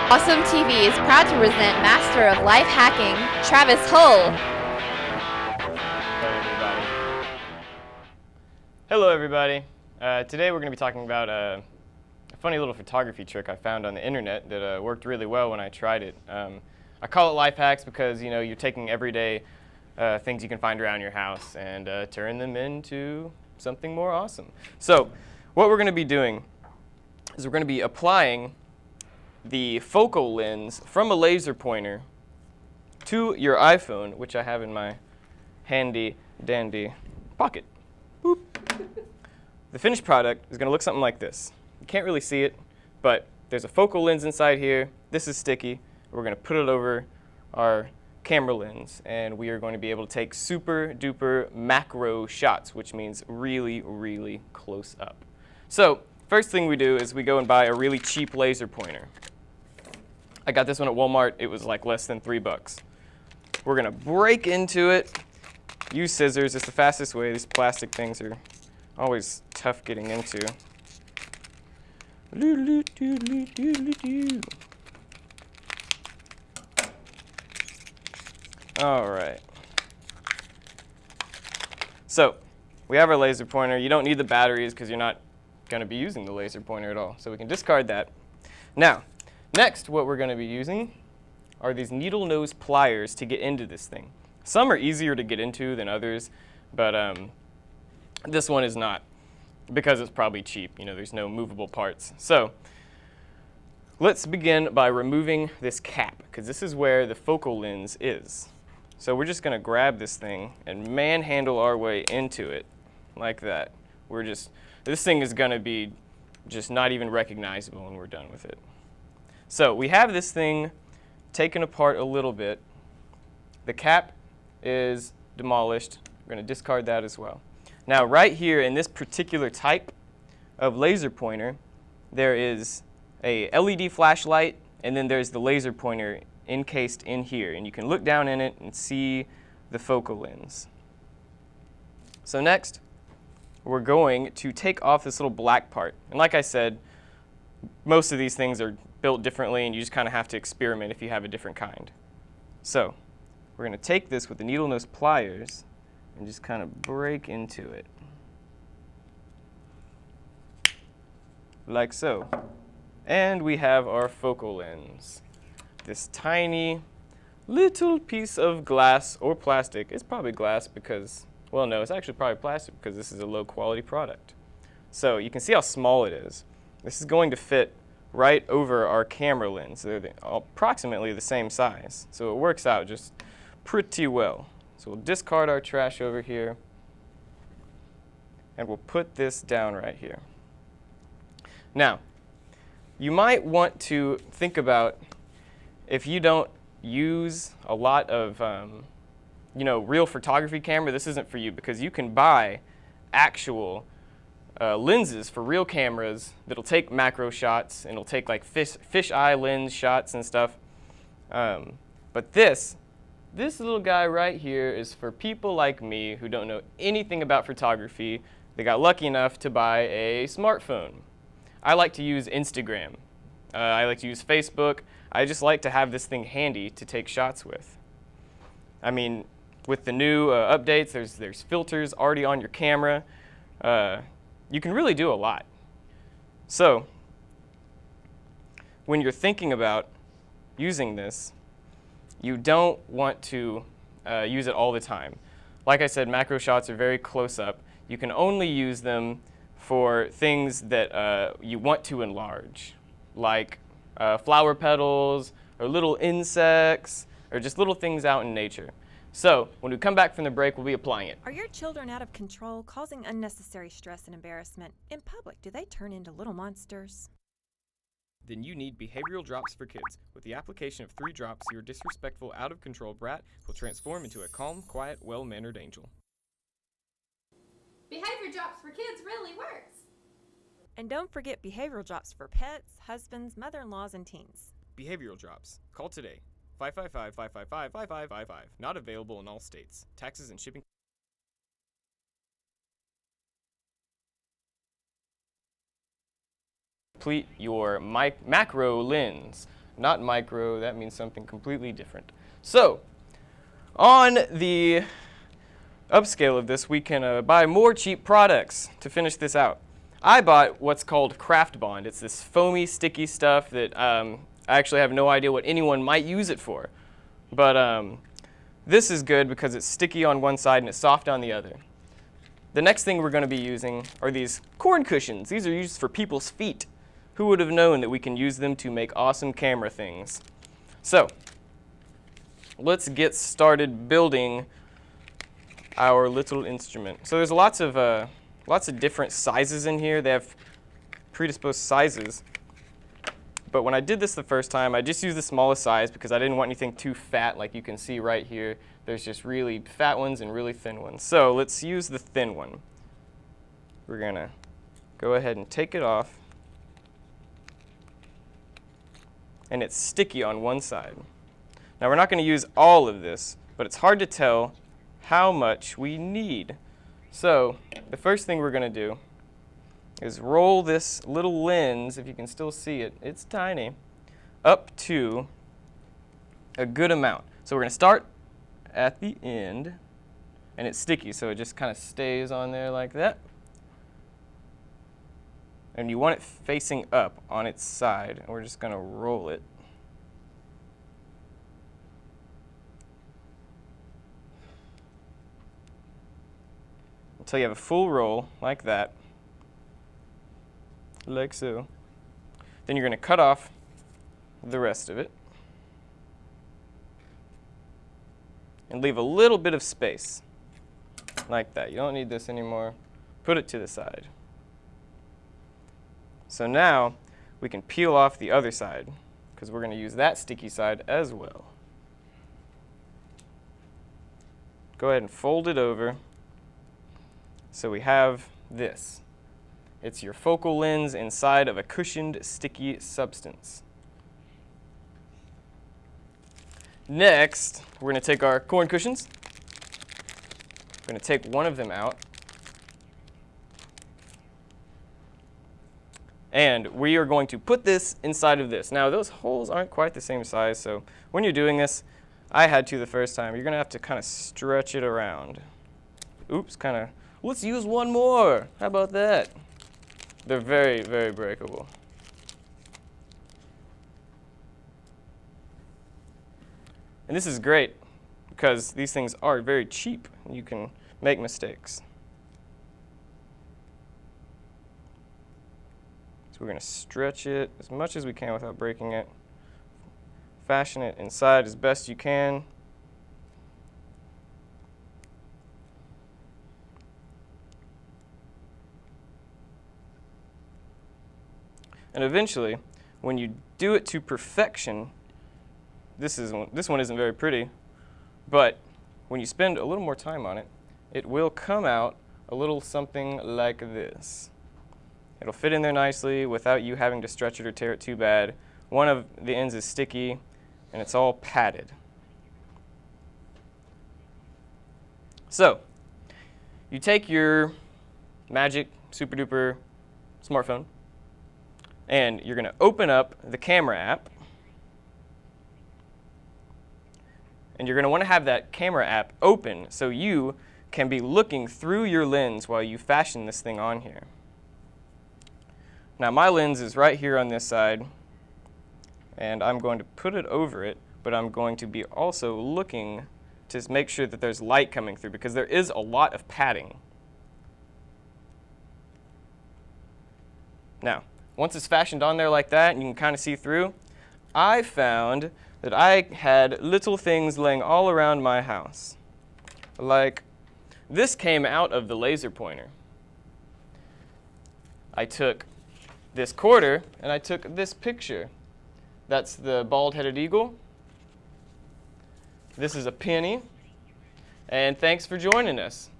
Awesome TV is proud to present Master of Life Hacking, Travis Hull. Hello everybody. Today we're going to be talking about a funny little photography trick I found on the internet that worked really well when I tried it. I call it life hacks because you're taking everyday things you can find around your house and turn them into something more awesome. So what we're going to be doing is we're going to be applying the focal lens from a laser pointer to your iPhone, which I have in my handy dandy pocket. Boop. The finished product is going to look something like this. You can't really see it, but there's a focal lens inside here. This is sticky. We're going to put it over our camera lens, and we are going to be able to take super duper macro shots, which means really, really close up. So first thing we do is we go and buy a really cheap laser pointer. I got this one at Walmart. It was like less than $3. We're going to break into it. Use scissors. It's the fastest way. These plastic things are always tough getting into. All right. So we have our laser pointer. You don't need the batteries because you're not going to be using the laser pointer at all. So we can discard that. Now, next, what we're going to be using are these needle nose pliers to get into this thing. Some are easier to get into than others, but this one is not because it's probably cheap. There's no movable parts. So let's begin by removing this cap because this is where the focal lens is. So we're just going to grab this thing and manhandle our way into it like that. This thing is going to be just not even recognizable when we're done with it. So we have this thing taken apart a little bit. The cap is demolished. We're going to discard that as well. Now right here in this particular type of laser pointer, there is a LED flashlight, and then there's the laser pointer encased in here. And you can look down in it and see the focal lens. So next, we're going to take off this little black part. And like I said, most of these things are built differently, and you just kind of have to experiment if you have a different kind. So we're going to take this with the needle nose pliers and just kind of break into it. Like so. And we have our focal lens. This tiny little piece of glass or plastic. It's probably glass because, well, no, it's actually probably plastic because this is a low quality product. So you can see how small it is. This is going to fit right over our camera lens. They're approximately the same size. So it works out just pretty well. So we'll discard our trash over here, and we'll put this down right here. Now, you might want to think about if you don't use a lot of real photography camera, this isn't for you because you can buy actual lenses for real cameras that'll take macro shots, and it'll take like fish eye lens shots and stuff. But this little guy right here is for people like me who don't know anything about photography. They got lucky enough to buy a smartphone. I like to use Instagram. I like to use Facebook. I just like to have this thing handy to take shots with. I mean, with the new updates, there's filters already on your camera. You can really do a lot. So when you're thinking about using this, you don't want to use it all the time. Like I said, macro shots are very close up. You can only use them for things that you want to enlarge, like flower petals or little insects or just little things out in nature. So when we come back from the break, we'll be applying it. Are your children out of control, causing unnecessary stress and embarrassment? In public, do they turn into little monsters? Then you need behavioral drops for kids. With the application of 3 drops, your disrespectful, out-of-control brat will transform into a calm, quiet, well-mannered angel. Behavior drops for kids really works. And don't forget behavioral drops for pets, husbands, mother-in-laws, and teens. Behavioral drops. Call today. 555-555-5555. Not available in all states. Taxes and shipping. Complete your macro lens. not micro. That means something completely different. So, on the upscale of this, we can buy more cheap products to finish this out. I bought what's called Craft Bond. It's this foamy, sticky stuff that I actually have no idea what anyone might use it for. But this is good because it's sticky on one side and it's soft on the other. The next thing we're going to be using are these corn cushions. These are used for people's feet. Who would have known that we can use them to make awesome camera things? So, let's get started building our little instrument. So there's lots of different sizes in here. They have predisposed sizes. But when I did this the first time, I just used the smallest size because I didn't want anything too fat, like you can see right here. There's just really fat ones and really thin ones. So let's use the thin one. We're going to go ahead and take it off. And it's sticky on one side. Now we're not going to use all of this, but it's hard to tell how much we need. So the first thing we're going to do is roll this little lens, if you can still see it, it's tiny, up to a good amount. So we're going to start at the end, and it's sticky, so it just kind of stays on there like that. And you want it facing up on its side, and we're just going to roll it. Until you have a full roll, like that. Like so. Then you're going to cut off the rest of it. And leave a little bit of space. Like that. You don't need this anymore. Put it to the side. So now we can peel off the other side, because we're going to use that sticky side as well. Go ahead and fold it over. So we have this. It's your focal lens inside of a cushioned, sticky substance. Next, we're going to take our corn cushions. We're going to take one of them out. And we are going to put this inside of this. Now, those holes aren't quite the same size, so when you're doing this, I had to the first time. You're going to have to kind of stretch it around. Oops, kind of. Let's use one more. How about that? They're very, very breakable. And this is great because these things are very cheap. You can make mistakes. So we're going to stretch it as much as we can without breaking it. Fashion it inside as best you can. And eventually, when you do it to perfection, this one isn't very pretty, but when you spend a little more time on it, it will come out a little something like this. It'll fit in there nicely without you having to stretch it or tear it too bad. One of the ends is sticky, and it's all padded. So, you take your magic, super duper smartphone, and you're going to open up the camera app. And you're going to want to have that camera app open so you can be looking through your lens while you fashion this thing on here. Now my lens is right here on this side, and I'm going to put it over it, but I'm going to be also looking to make sure that there's light coming through because there is a lot of padding. Now, once it's fashioned on there like that and you can kind of see through, I found that I had little things laying all around my house. Like, this came out of the laser pointer. I took this quarter and I took this picture. That's the bald-headed eagle. This is a penny. And thanks for joining us.